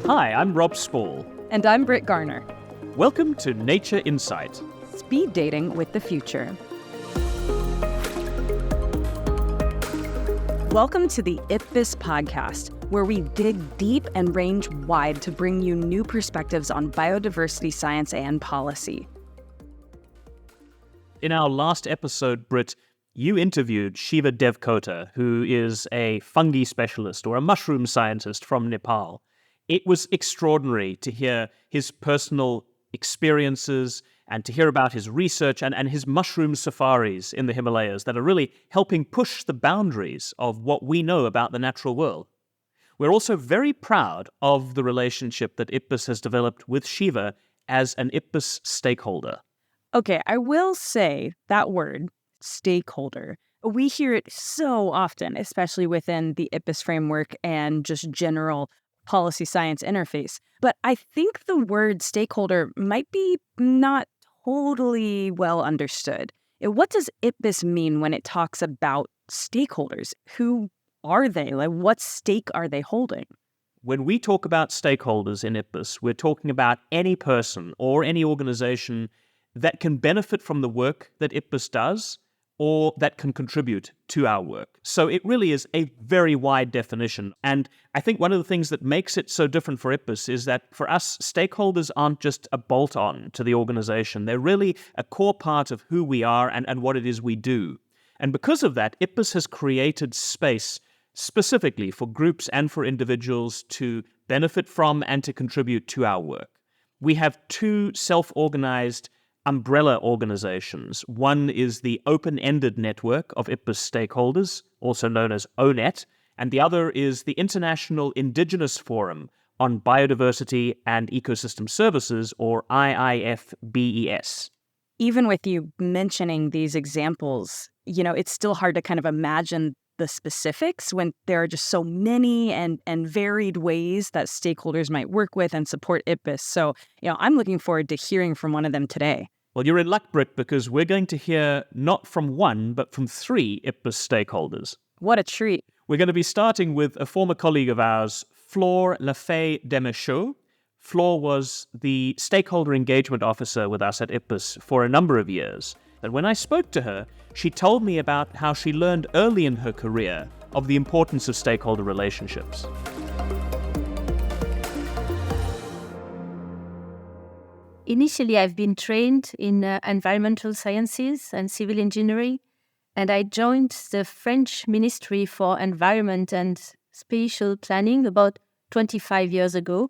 Hi, I'm Rob Spall. And I'm Britt Garner. Welcome to Nature Insight. Speed dating with the future. Welcome to the IPBES podcast, where we dig deep and range wide to bring you new perspectives on biodiversity science and policy. In our last episode, Britt, you interviewed Shiva Devkota, who is a fungi specialist or a mushroom scientist from Nepal. It was extraordinary to hear his personal experiences and to hear about his research and his mushroom safaris in the Himalayas that are really helping push the boundaries of what we know about the natural world. We're also very proud of the relationship that IPBES has developed with Shiva as an IPBES stakeholder. Okay, I will say that word, stakeholder, we hear it so often, especially within the IPBES framework and just general policy science interface. But I think the word stakeholder might be not totally well understood. What does IPBES mean when it talks about stakeholders? Who are they? Like, what stake are they holding? When we talk about stakeholders in IPBES, we're talking about any person or any organization that can benefit from the work that IPBES does or that can contribute to our work. So it really is a very wide definition. And I think one of the things that makes it so different for IPBES is that for us, stakeholders aren't just a bolt-on to the organization. They're really a core part of who we are and what it is we do. And because of that, IPBES has created space specifically for groups and for individuals to benefit from and to contribute to our work. We have two self-organized umbrella organizations. One is the open-ended network of IPBES stakeholders, also known as ONET, and the other is the International Indigenous Forum on Biodiversity and Ecosystem Services, or IIFBES. Even with you mentioning these examples, it's still hard to kind of imagine the specifics when there are just so many and varied ways that stakeholders might work with and support IPBES. So, I'm looking forward to hearing from one of them today. Well, you're in luck, Britt, because we're going to hear not from one, but from three IPBES stakeholders. What a treat. We're going to be starting with a former colleague of ours, Flore Lafaye de Micheaux. Flore was the Stakeholder Engagement Officer with us at IPBES for a number of years. And when I spoke to her, she told me about how she learned early in her career of the importance of stakeholder relationships. Initially, I've been trained in environmental sciences and civil engineering, and I joined the French Ministry for Environment and Spatial Planning about 25 years ago.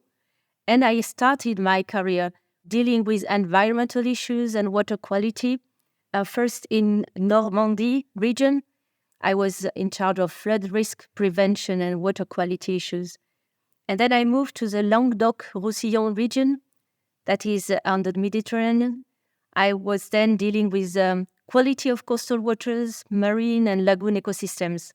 And I started my career dealing with environmental issues and water quality. First in Normandy region, I was in charge of flood risk prevention and water quality issues. And then I moved to the Languedoc-Roussillon region, that is on the Mediterranean. I was then dealing with quality of coastal waters, marine and lagoon ecosystems.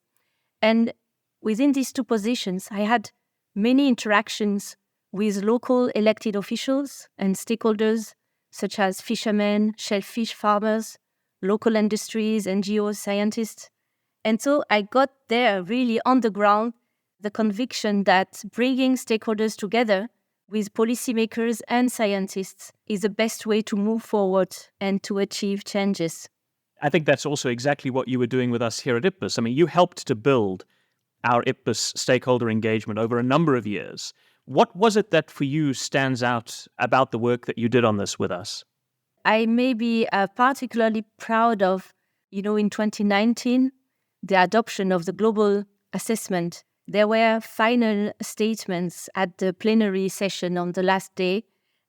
And within these two positions, I had many interactions with local elected officials and stakeholders, such as fishermen, shellfish farmers, local industries, NGOs, scientists. And so I got there really on the ground, the conviction that bringing stakeholders together with policymakers and scientists is the best way to move forward and to achieve changes. I think that's also exactly what you were doing with us here at IPBES. I mean, you helped to build our IPBES stakeholder engagement over a number of years. What was it that for you stands out about the work that you did on this with us? I may be particularly proud of, in 2019, the adoption of the global assessment. There were final statements at the plenary session on the last day,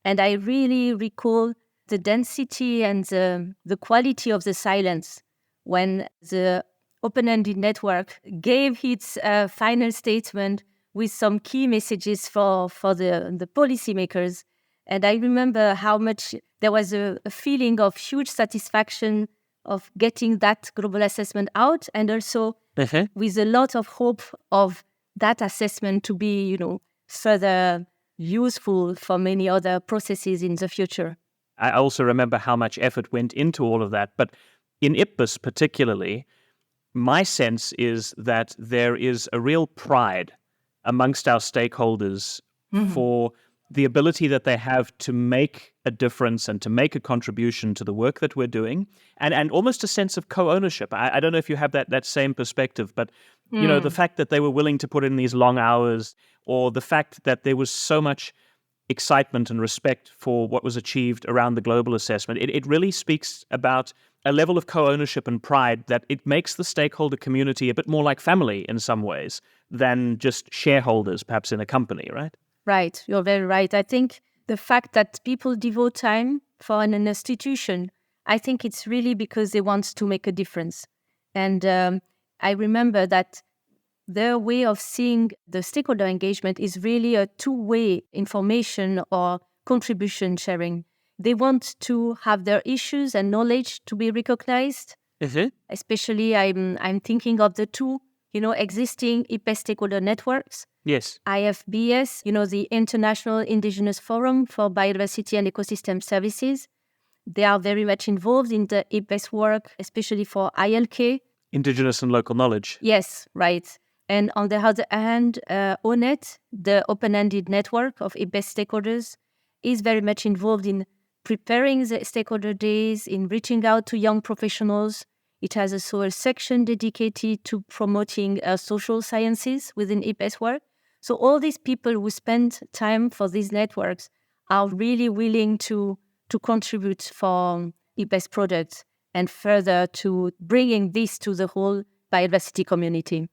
and I really recall the density and the quality of the silence when the open-ended network gave its final statement with some key messages for the policymakers. And I remember how much there was a feeling of huge satisfaction of getting that global assessment out, and also with a lot of hope of that assessment to be, further useful for many other processes in the future. I also remember how much effort went into all of that. But in IPBES particularly, my sense is that there is a real pride amongst our stakeholders for the ability that they have to make a difference and to make a contribution to the work that we're doing, and almost a sense of co-ownership. I don't know if you have that same perspective, but the fact that they were willing to put in these long hours, or the fact that there was so much excitement and respect for what was achieved around the global assessment, it really speaks about a level of co-ownership and pride that it makes the stakeholder community a bit more like family in some ways than just shareholders, perhaps, in a company, right? Right, you're very right. I think the fact that people devote time for an institution, I think it's really because they want to make a difference. And I remember that their way of seeing the stakeholder engagement is really a two-way information or contribution sharing. They want to have their issues and knowledge to be recognized. Especially, I'm thinking of the two, existing IPBES stakeholder networks. Yes. IIFBES, the International Indigenous Forum for Biodiversity and Ecosystem Services. They are very much involved in the IPBES work, especially for ILK. Indigenous and local knowledge. Yes, right. And on the other hand, ONET, the open-ended network of IPBES stakeholders, is very much involved in preparing the stakeholder days, in reaching out to young professionals. It has also a section dedicated to promoting social sciences within IPBES work. So all these people who spend time for these networks are really willing to contribute for IPBES products and further to bringing this to the whole biodiversity community.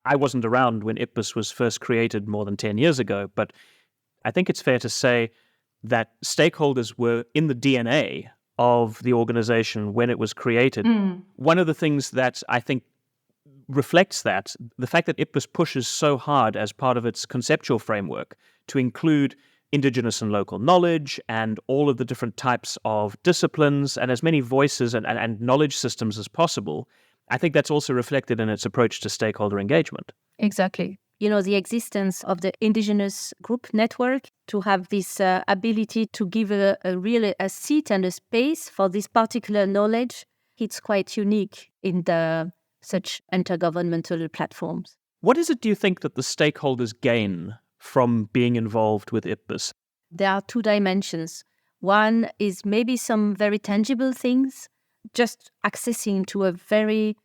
I wasn't around when IPBES was first created more than 10 years ago, but I think it's fair to say that stakeholders were in the DNA of the organization when it was created. One of the things that I think reflects that, the fact that IPBES pushes so hard as part of its conceptual framework to include Indigenous and local knowledge and all of the different types of disciplines and as many voices and knowledge systems as possible, I think that's also reflected in its approach to stakeholder engagement. Exactly. The existence of the Indigenous Group Network to have this ability to give a seat and a space for this particular knowledge, it's quite unique in such intergovernmental platforms. What is it, do you think, that the stakeholders gain from being involved with IPBES? There are two dimensions. One is maybe some very tangible things, just accessing to a very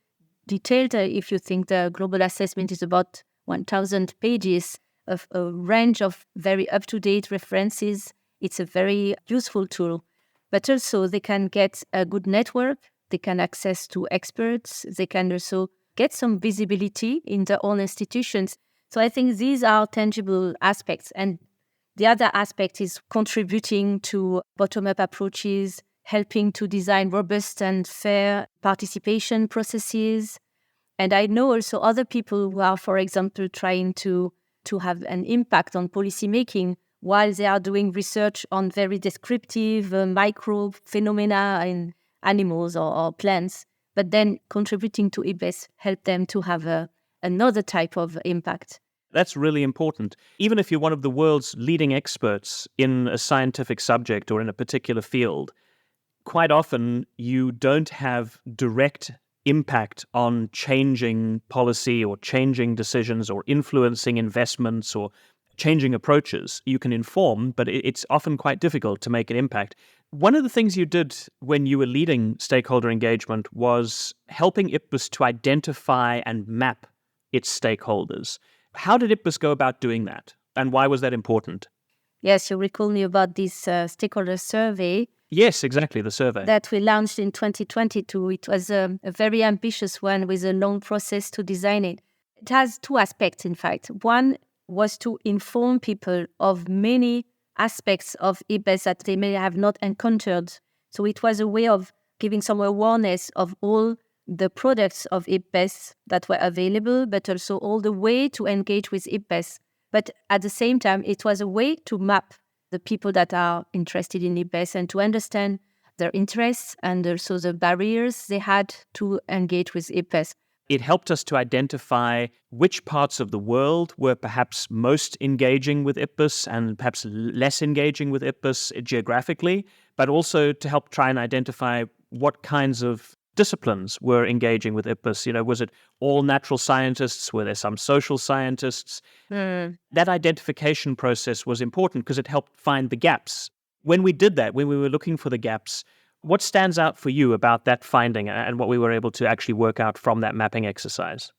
detailed, if you think the global assessment is about 1,000 pages of a range of very up-to-date references. It's a very useful tool. But also they can get a good network, they can access to experts, they can also get some visibility in their own institutions. So I think these are tangible aspects. And the other aspect is contributing to bottom-up approaches, helping to design robust and fair participation processes. And I know also other people who are, for example, trying to have an impact on policymaking while they are doing research on very descriptive micro phenomena in animals or plants, but then contributing to IPBES help them to have another type of impact. That's really important. Even if you're one of the world's leading experts in a scientific subject or in a particular field, quite often you don't have direct impact on changing policy or changing decisions or influencing investments or changing approaches. You can inform, but it's often quite difficult to make an impact. One of the things you did when you were leading stakeholder engagement was helping IPBES to identify and map its stakeholders. How did IPBES go about doing that? And why was that important? Yes, you recall me about this stakeholder survey. Yes, exactly, the survey. That we launched in 2022. It was a very ambitious one with a long process to design it. It has two aspects, in fact. One was to inform people of many aspects of IPBES that they may have not encountered. So it was a way of giving some awareness of all the products of IPBES that were available, but also all the way to engage with IPBES. But at the same time, it was a way to map the people that are interested in IPBES and to understand their interests and also the barriers they had to engage with IPBES. It helped us to identify which parts of the world were perhaps most engaging with IPBES and perhaps less engaging with IPBES geographically, but also to help try and identify what kinds of disciplines were engaging with IPBES? You know, was it all natural scientists? Were there some social scientists? That identification process was important because it helped find the gaps. When we did that, when we were looking for the gaps, what stands out for you about that finding and what we were able to actually work out from that mapping exercise?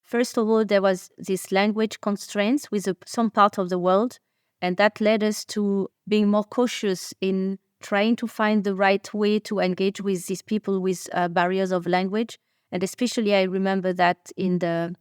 First of all, there was this language constraints with some part of the world, and that led us to being more cautious in trying to find the right way to engage with these people with barriers of language. And especially, I remember that in the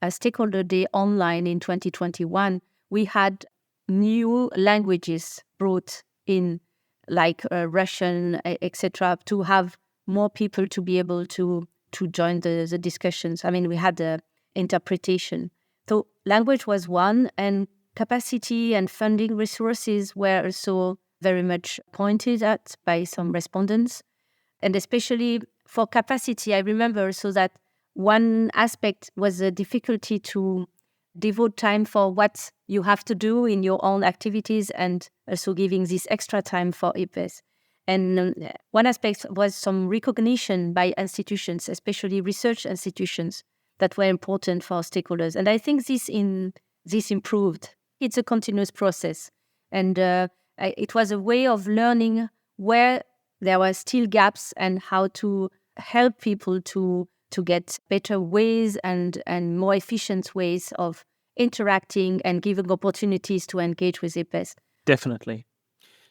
Stakeholder Day online in 2021, we had new languages brought in, like Russian, etc., to have more people to be able to join the discussions. I mean, we had the interpretation. So language was one, and capacity and funding resources were also very much pointed at by some respondents. And especially for capacity, I remember also that one aspect was the difficulty to devote time for what you have to do in your own activities and also giving this extra time for IPBES. And one aspect was some recognition by institutions, especially research institutions, that were important for stakeholders. And I think this improved. It's a continuous process. And it was a way of learning where there were still gaps and how to help people to get better ways and more efficient ways of interacting and giving opportunities to engage with IPBES. Definitely.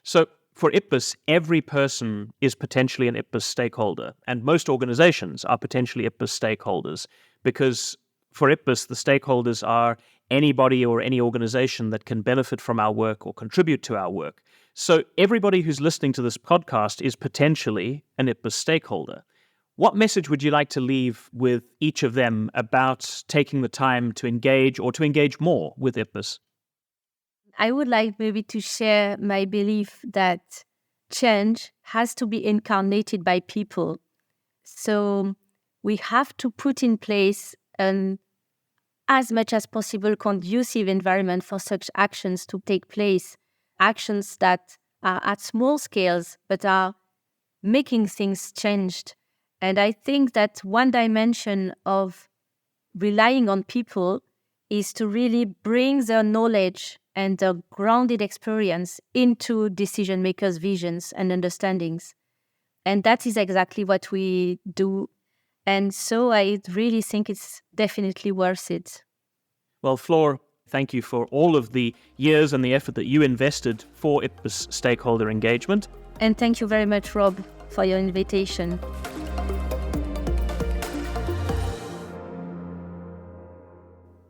So for IPBES, every person is potentially an IPBES stakeholder, and most organizations are potentially IPBES stakeholders, because for IPBES, the stakeholders are anybody or any organization that can benefit from our work or contribute to our work. So everybody who's listening to this podcast is potentially an IPBES stakeholder. What message would you like to leave with each of them about taking the time to engage or to engage more with IPBES? I would like maybe to share my belief that change has to be incarnated by people. So we have to put in place an as much as possible conducive environment for such actions to take place, actions that are at small scales but are making things changed. And I think that one dimension of relying on people is to really bring their knowledge and their grounded experience into decision makers' visions and understandings. And that is exactly what we do. And so I really think it's definitely worth it. Well, Flore, thank you for all of the years and the effort that you invested for IPBES stakeholder engagement. And thank you very much, Rob, for your invitation.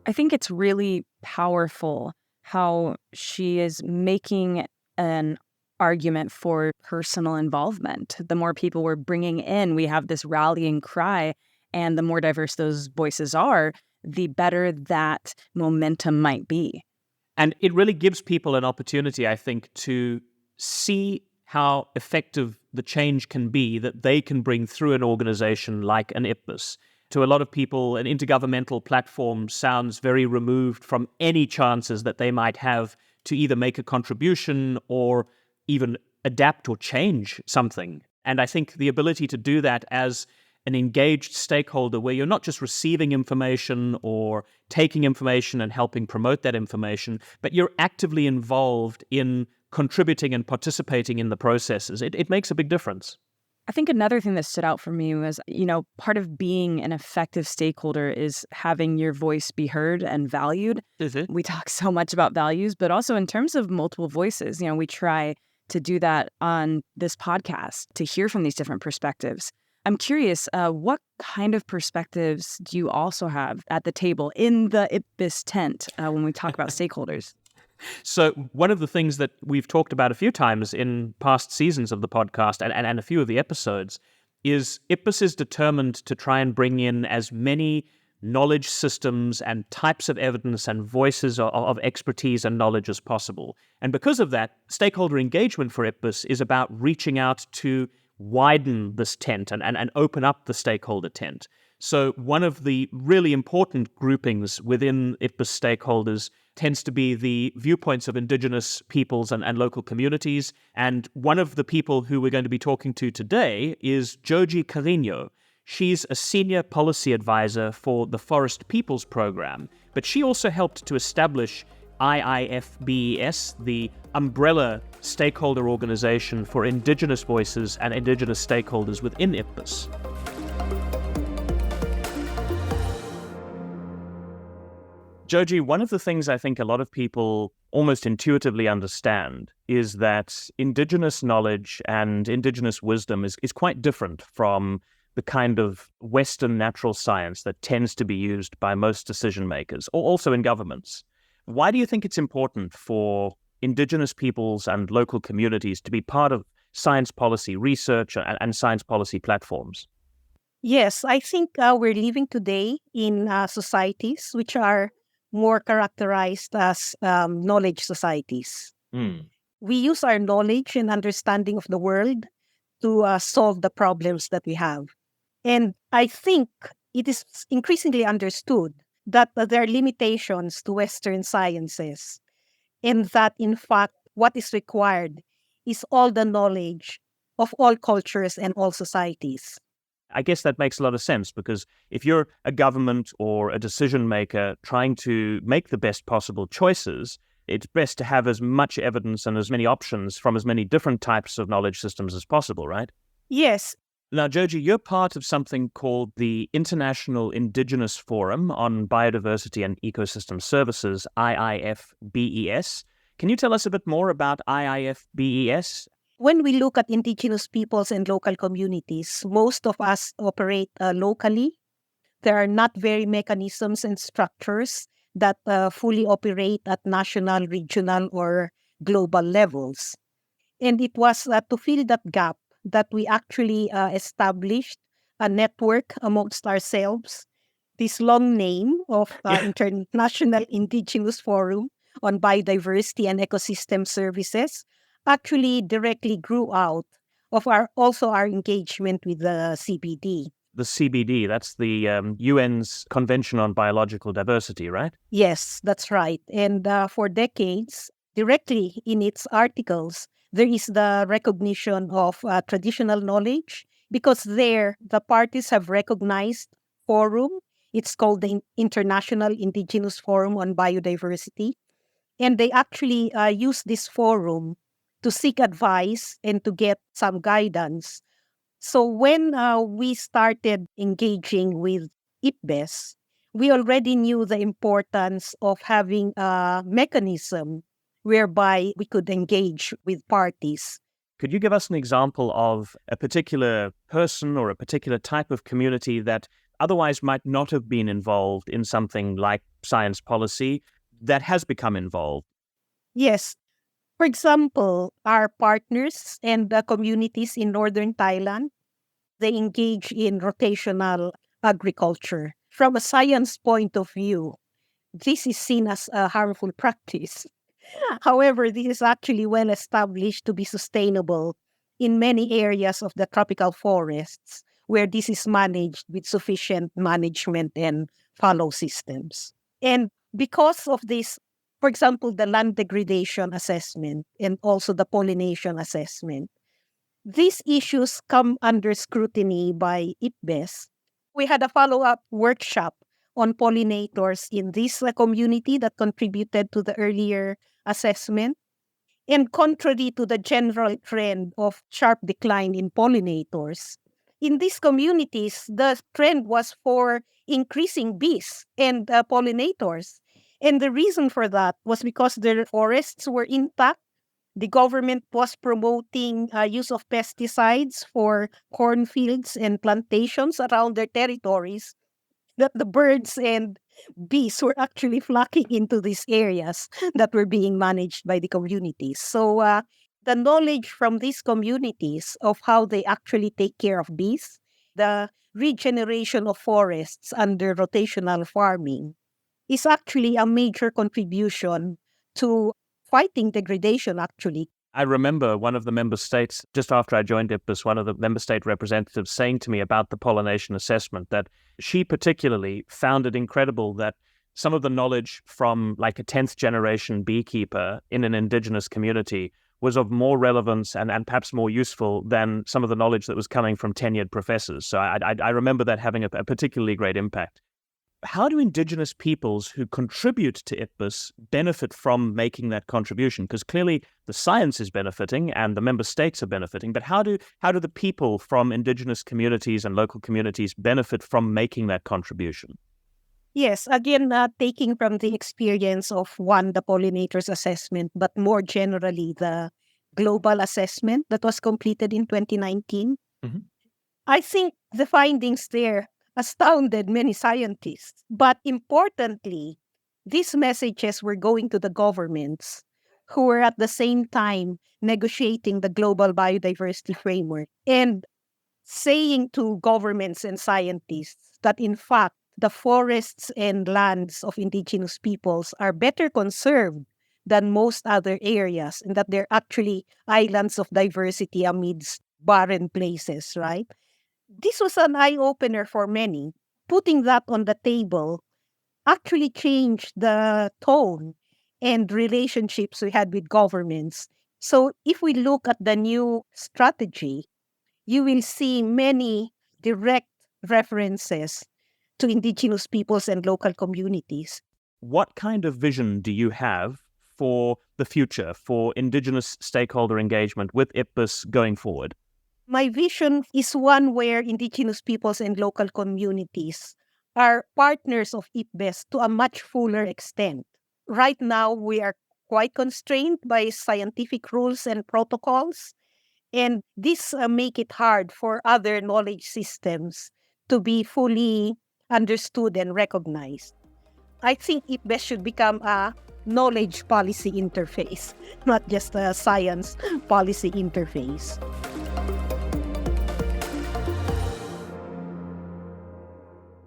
I think it's really powerful how she is making an argument for personal involvement. The more people we're bringing in, we have this rallying cry, and the more diverse those voices are, the better that momentum might be. And it really gives people an opportunity, I think, to see how effective the change can be that they can bring through an organization like an IPBES. To a lot of people, an intergovernmental platform sounds very removed from any chances that they might have to either make a contribution or even adapt or change something. And I think the ability to do that as an engaged stakeholder, where you're not just receiving information or taking information and helping promote that information, but you're actively involved in contributing and participating in the processes, it makes a big difference. I think another thing that stood out for me was, part of being an effective stakeholder is having your voice be heard and valued. We talk so much about values, but also in terms of multiple voices, we try to do that on this podcast, to hear from these different perspectives. I'm curious, what kind of perspectives do you also have at the table in the IPBES tent when we talk about stakeholders? So one of the things that we've talked about a few times in past seasons of the podcast and a few of the episodes is IPBES is determined to try and bring in as many knowledge systems and types of evidence and voices of expertise and knowledge as possible. And because of that, stakeholder engagement for IPBES is about reaching out to widen this tent and open up the stakeholder tent. So one of the really important groupings within IPBES stakeholders tends to be the viewpoints of Indigenous peoples and local communities. And one of the people who we're going to be talking to today is Joji Cariño. She's a senior policy advisor for the Forest Peoples Program, but she also helped to establish IIFBES, the umbrella stakeholder organization for Indigenous voices and Indigenous stakeholders within IPBES. Joji, one of the things I think a lot of people almost intuitively understand is that Indigenous knowledge and Indigenous wisdom is quite different from the kind of Western natural science that tends to be used by most decision makers, or also in governments. Why do you think it's important for Indigenous peoples and local communities to be part of science policy research and science policy platforms? Yes, I think we're living today in societies which are more characterized as knowledge societies. We use our knowledge and understanding of the world to solve the problems that we have. And I think it is increasingly understood that there are limitations to Western sciences, and that, in fact, what is required is all the knowledge of all cultures and all societies. I guess that makes a lot of sense, because if you're a government or a decision maker trying to make the best possible choices, it's best to have as much evidence and as many options from as many different types of knowledge systems as possible, right? Yes. Now, Joji, you're part of something called the International Indigenous Forum on Biodiversity and Ecosystem Services, IIFBES. Can you tell us a bit more about IIFBES? When we look at Indigenous peoples and local communities, most of us operate locally. There are not very mechanisms and structures that fully operate at national, regional, or global levels. And it was to fill that gap that we actually established a network amongst ourselves. This long name of International Indigenous Forum on Biodiversity and Ecosystem Services actually directly grew out of our engagement with the CBD. The CBD, that's the UN's Convention on Biological Diversity, right? Yes, that's right. And for decades, directly in its articles, there is the recognition of traditional knowledge, because there the parties have recognized forum. It's called the International Indigenous Forum on Biodiversity. And they actually use this forum to seek advice and to get some guidance. So when we started engaging with IPBES, we already knew the importance of having a mechanism whereby we could engage with parties. Could you give us an example of a particular person or a particular type of community that otherwise might not have been involved in something like science policy that has become involved? Yes. For example, our partners and the communities in northern Thailand, they engage in rotational agriculture. From a science point of view, this is seen as a harmful practice. However, this is actually well established to be sustainable in many areas of the tropical forests where this is managed with sufficient management and follow systems. And because of this, for example, the land degradation assessment and also the pollination assessment, these issues come under scrutiny by IPBES. We had a follow-up workshop on pollinators in this community that contributed to the earlier assessment. And contrary to the general trend of sharp decline in pollinators, in these communities, the trend was for increasing bees and pollinators. And the reason for that was because their forests were intact. The government was promoting use of pesticides for cornfields and plantations around their territories, that the birds and bees were actually flocking into these areas that were being managed by the communities. So the knowledge from these communities of how they actually take care of bees, the regeneration of forests under rotational farming, is actually a major contribution to fighting degradation, actually. I remember one of the member states, just after I joined IPBES, one of the member state representatives saying to me about the pollination assessment that she particularly found it incredible that some of the knowledge from like a 10th generation beekeeper in an indigenous community was of more relevance and perhaps more useful than some of the knowledge that was coming from tenured professors. So I remember that having a particularly great impact. How do indigenous peoples who contribute to IPBES benefit from making that contribution? Because clearly the science is benefiting and the member states are benefiting, but how do the people from indigenous communities and local communities benefit from making that contribution? Yes, again, taking from the experience of the pollinators assessment, but more generally the global assessment that was completed in 2019. Mm-hmm. I think the findings there astounded many scientists. But importantly, these messages were going to the governments who were at the same time negotiating the global biodiversity framework and saying to governments and scientists that in fact, the forests and lands of indigenous peoples are better conserved than most other areas, and that they're actually islands of diversity amidst barren places, right? This was an eye-opener for many. Putting that on the table actually changed the tone and relationships we had with governments. So if we look at the new strategy, you will see many direct references to indigenous peoples and local communities. What kind of vision do you have for the future, for indigenous stakeholder engagement with IPBES going forward? My vision is one where indigenous peoples and local communities are partners of IPBES to a much fuller extent. Right now, we are quite constrained by scientific rules and protocols, and this make it hard for other knowledge systems to be fully understood and recognized. I think IPBES should become a knowledge policy interface, not just a science policy interface.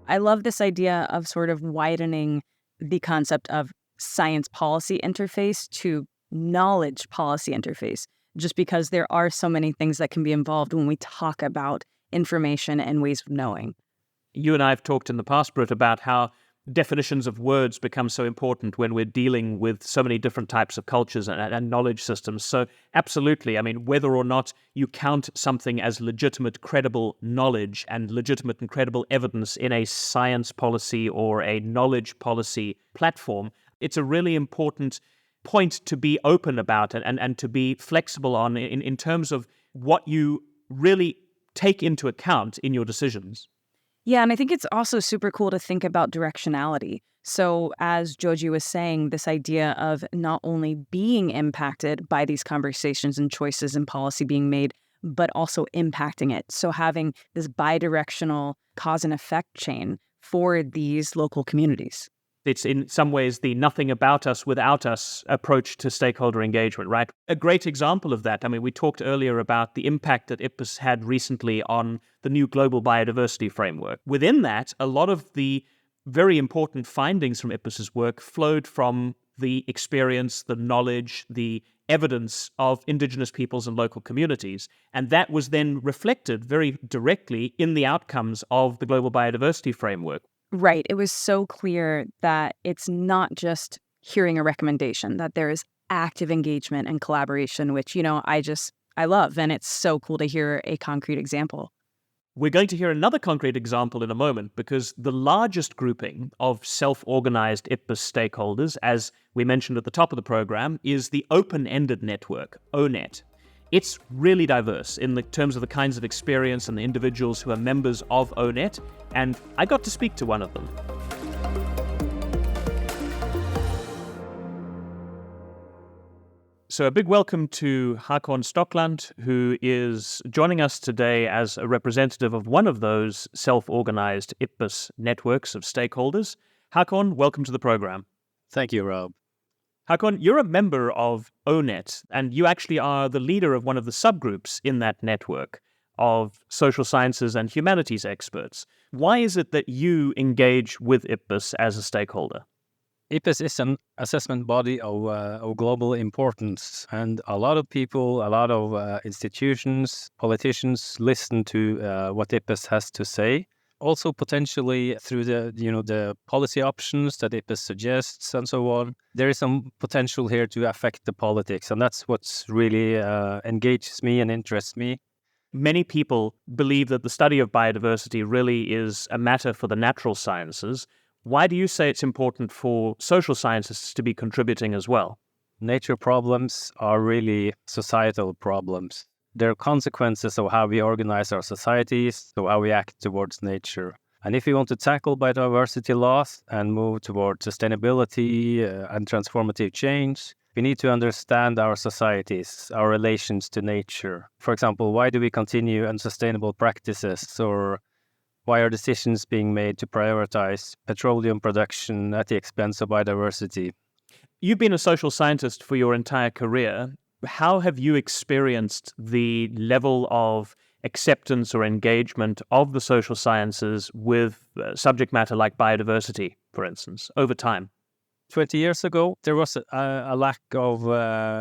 I love this idea of sort of widening the concept of science policy interface to knowledge policy interface, just because there are so many things that can be involved when we talk about information and ways of knowing. You and I have talked in the past, Britt, about how definitions of words become so important when we're dealing with so many different types of cultures and knowledge systems. So absolutely, I mean, whether or not you count something as legitimate, credible knowledge and legitimate and credible evidence in a science policy or a knowledge policy platform, it's a really important point to be open about and to be flexible on in terms of what you really take into account in your decisions. Yeah, and I think it's also super cool to think about directionality. So as Joji was saying, this idea of not only being impacted by these conversations and choices and policy being made, but also impacting it. So having this bidirectional cause and effect chain for these local communities. It's in some ways the nothing about us without us approach to stakeholder engagement, right? A great example of that, I mean, we talked earlier about the impact that IPBES had recently on the new global biodiversity framework. Within that, a lot of the very important findings from IPBES's work flowed from the experience, the knowledge, the evidence of indigenous peoples and local communities. And that was then reflected very directly in the outcomes of the global biodiversity framework. Right. It was so clear that it's not just hearing a recommendation, that there is active engagement and collaboration, which, I love. And it's so cool to hear a concrete example. We're going to hear another concrete example in a moment, because the largest grouping of self-organized IPBES stakeholders, as we mentioned at the top of the program, is the Open-Ended Network, ONET. It's really diverse in the terms of the kinds of experience and the individuals who are members of ONET, and I got to speak to one of them. So a big welcome to Håkon Stokland, who is joining us today as a representative of one of those self-organized IPBES networks of stakeholders. Håkon, welcome to the program. Thank you, Rob. Håkon, you're a member of ONET, and you actually are the leader of one of the subgroups in that network of social sciences and humanities experts. Why is it that you engage with IPBES as a stakeholder? IPBES is an assessment body of global importance, and a lot of people, a lot of institutions, politicians listen to what IPBES has to say also potentially through the policy options that IPBES suggests and so on. There is some potential here to affect the politics, and that's what's really engages me and interests me. Many people believe that the study of biodiversity really is a matter for the natural sciences. Why do you say it's important for social scientists to be contributing as well? Nature problems are really societal problems. They're consequences of how we organize our societies, so how we act towards nature. And if we want to tackle biodiversity loss and move towards sustainability and transformative change, we need to understand our societies, our relations to nature. For example, why do we continue unsustainable practices, or why are decisions being made to prioritize petroleum production at the expense of biodiversity? You've been a social scientist for your entire career. How have you experienced the level of acceptance or engagement of the social sciences with subject matter like biodiversity, for instance, over time? 20 years ago, there was a lack of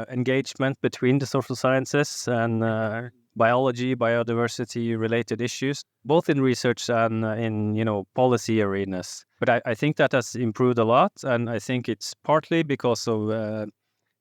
engagement between the social sciences and biology, biodiversity-related issues, both in research and in policy arenas. But I think that has improved a lot, and I think it's partly because of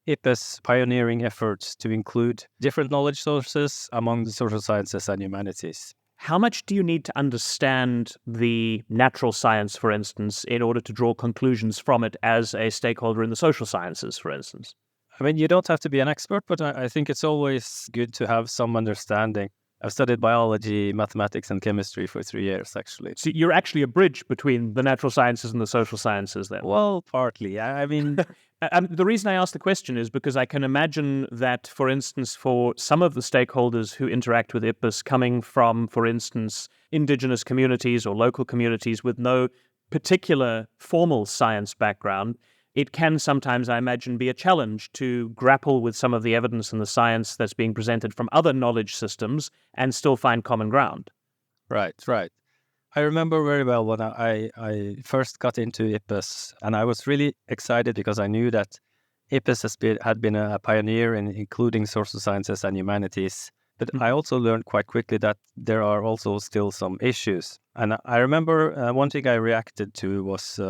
IPBES pioneering efforts to include different knowledge sources among the social sciences and humanities. How much do you need to understand the natural science, for instance, in order to draw conclusions from it as a stakeholder in the social sciences, for instance? I mean, you don't have to be an expert, but I think it's always good to have some understanding. I've studied biology, mathematics, and chemistry for 3 years, actually. So you're actually a bridge between the natural sciences and the social sciences, then? Well, partly. I mean... The reason I ask the question is because I can imagine that, for instance, for some of the stakeholders who interact with IPBES coming from, for instance, indigenous communities or local communities with no particular formal science background, it can sometimes, I imagine, be a challenge to grapple with some of the evidence and the science that's being presented from other knowledge systems and still find common ground. Right. I remember very well when I first got into IPBES, and I was really excited because I knew that IPBES had been a pioneer in including social sciences and humanities. But I also learned quite quickly that there are also still some issues. And I remember one thing I reacted to was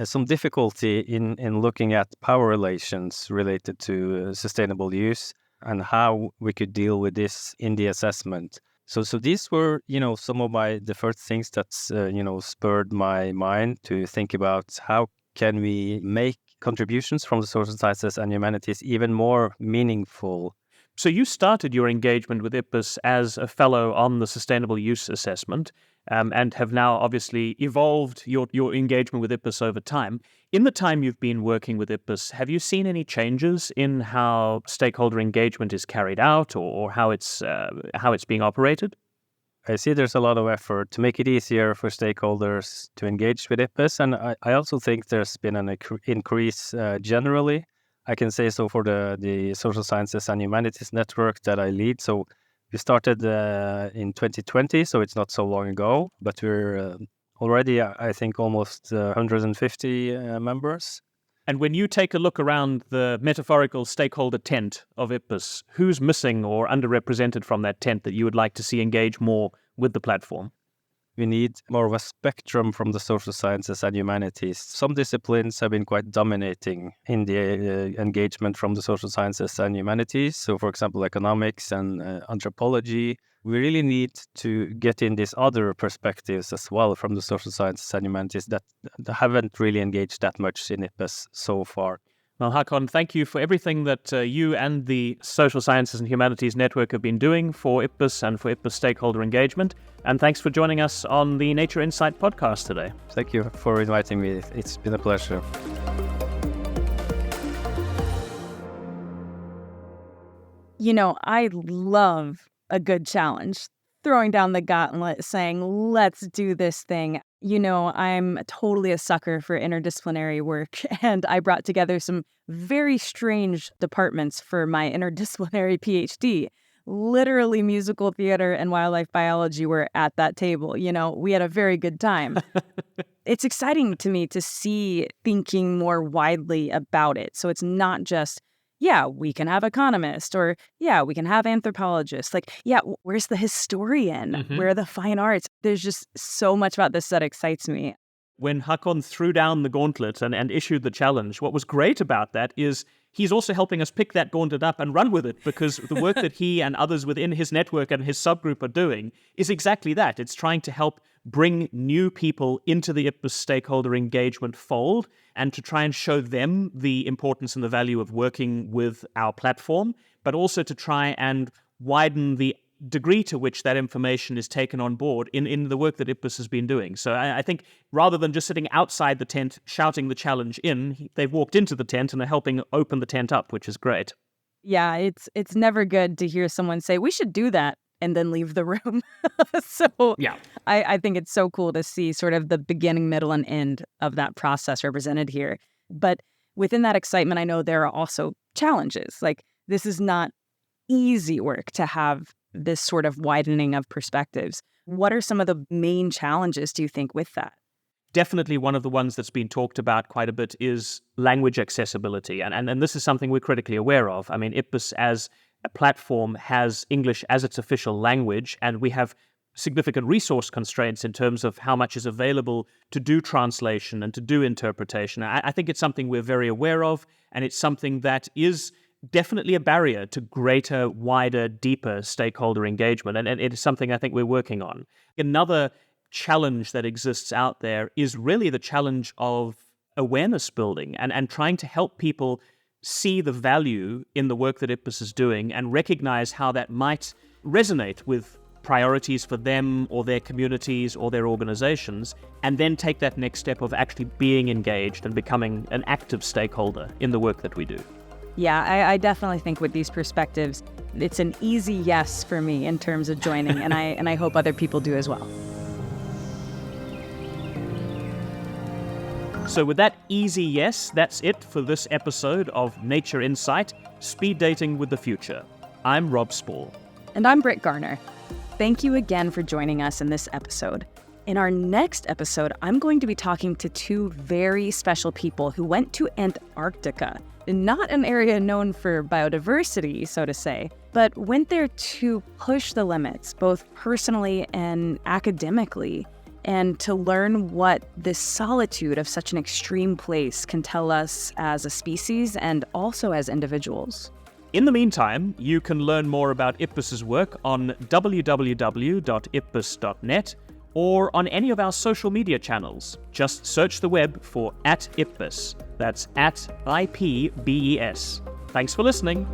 some difficulty in looking at power relations related to sustainable use and how we could deal with this in the assessment. So these were, some of the first things that, spurred my mind to think about how can we make contributions from the social sciences and humanities even more meaningful. So you started your engagement with IPBES as a fellow on the Sustainable Use Assessment and have now obviously evolved your engagement with IPBES over time. In the time you've been working with IPBES, have you seen any changes in how stakeholder engagement is carried out or how it's being operated? I see there's a lot of effort to make it easier for stakeholders to engage with IPBES, and I also think there's been an increase generally. I can say so for the Social Sciences and Humanities Network that I lead. So we started in 2020, so it's not so long ago, but we're already, I think, almost 150 members. And when you take a look around the metaphorical stakeholder tent of IPBES, who's missing or underrepresented from that tent that you would like to see engage more with the platform? We need more of a spectrum from the social sciences and humanities. Some disciplines have been quite dominating in the engagement from the social sciences and humanities. So, for example, economics and anthropology. We really need to get in these other perspectives as well from the social sciences and humanities that haven't really engaged that much in IPBES so far. Well, Håkon, thank you for everything that you and the Social Sciences and Humanities Network have been doing for IPBES and for IPBES stakeholder engagement. And thanks for joining us on the Nature Insight podcast today. Thank you for inviting me. It's been a pleasure. I love a good challenge. Throwing down the gauntlet, saying, let's do this thing. I'm totally a sucker for interdisciplinary work, and I brought together some very strange departments for my interdisciplinary PhD. Literally, musical theater and wildlife biology were at that table. We had a very good time. It's exciting to me to see thinking more widely about it. So it's not just, yeah, we can have economists, or yeah, we can have anthropologists. Like, yeah, where's the historian? Where are the fine arts? There's just so much about this that excites me. When Håkon threw down the gauntlet and issued the challenge, what was great about that is he's also helping us pick that gauntlet up and run with it, because the work that he and others within his network and his subgroup are doing is exactly that. It's trying to help bring new people into the IPBES stakeholder engagement fold and to try and show them the importance and the value of working with our platform, but also to try and widen the degree to which that information is taken on board in the work that IPBES has been doing. So I think rather than just sitting outside the tent shouting the challenge in, they've walked into the tent and are helping open the tent up, which is great. Yeah, it's never good to hear someone say, we should do that, and then leave the room. So yeah, I think it's so cool to see sort of the beginning, middle, and end of that process represented here. But within that excitement, I know there are also challenges. Like, this is not easy work to have this sort of widening of perspectives. What are some of the main challenges, do you think, with that? Definitely one of the ones that's been talked about quite a bit is language accessibility. And this is something we're critically aware of. I mean, IPBES as a platform has English as its official language, and we have significant resource constraints in terms of how much is available to do translation and to do interpretation. I think it's something we're very aware of, and it's something that is definitely a barrier to greater, wider, deeper stakeholder engagement, and it is something I think we're working on. Another challenge that exists out there is really the challenge of awareness building and trying to help people see the value in the work that IPBES is doing and recognize how that might resonate with priorities for them or their communities or their organizations, and then take that next step of actually being engaged and becoming an active stakeholder in the work that we do. Yeah, I definitely think with these perspectives, it's an easy yes for me in terms of joining, and I hope other people do as well. So with that easy yes, that's it for this episode of Nature Insight, Speed Dating with the Future. I'm Rob Spall. And I'm Britt Garner. Thank you again for joining us in this episode. In our next episode, I'm going to be talking to two very special people who went to Antarctica, not an area known for biodiversity, so to say, but went there to push the limits, both personally and academically, and to learn what this solitude of such an extreme place can tell us as a species and also as individuals. In the meantime, you can learn more about IPBES's work on www.ipbes.net or on any of our social media channels. Just search the web for @IPBES. That's @IPBES. Thanks for listening.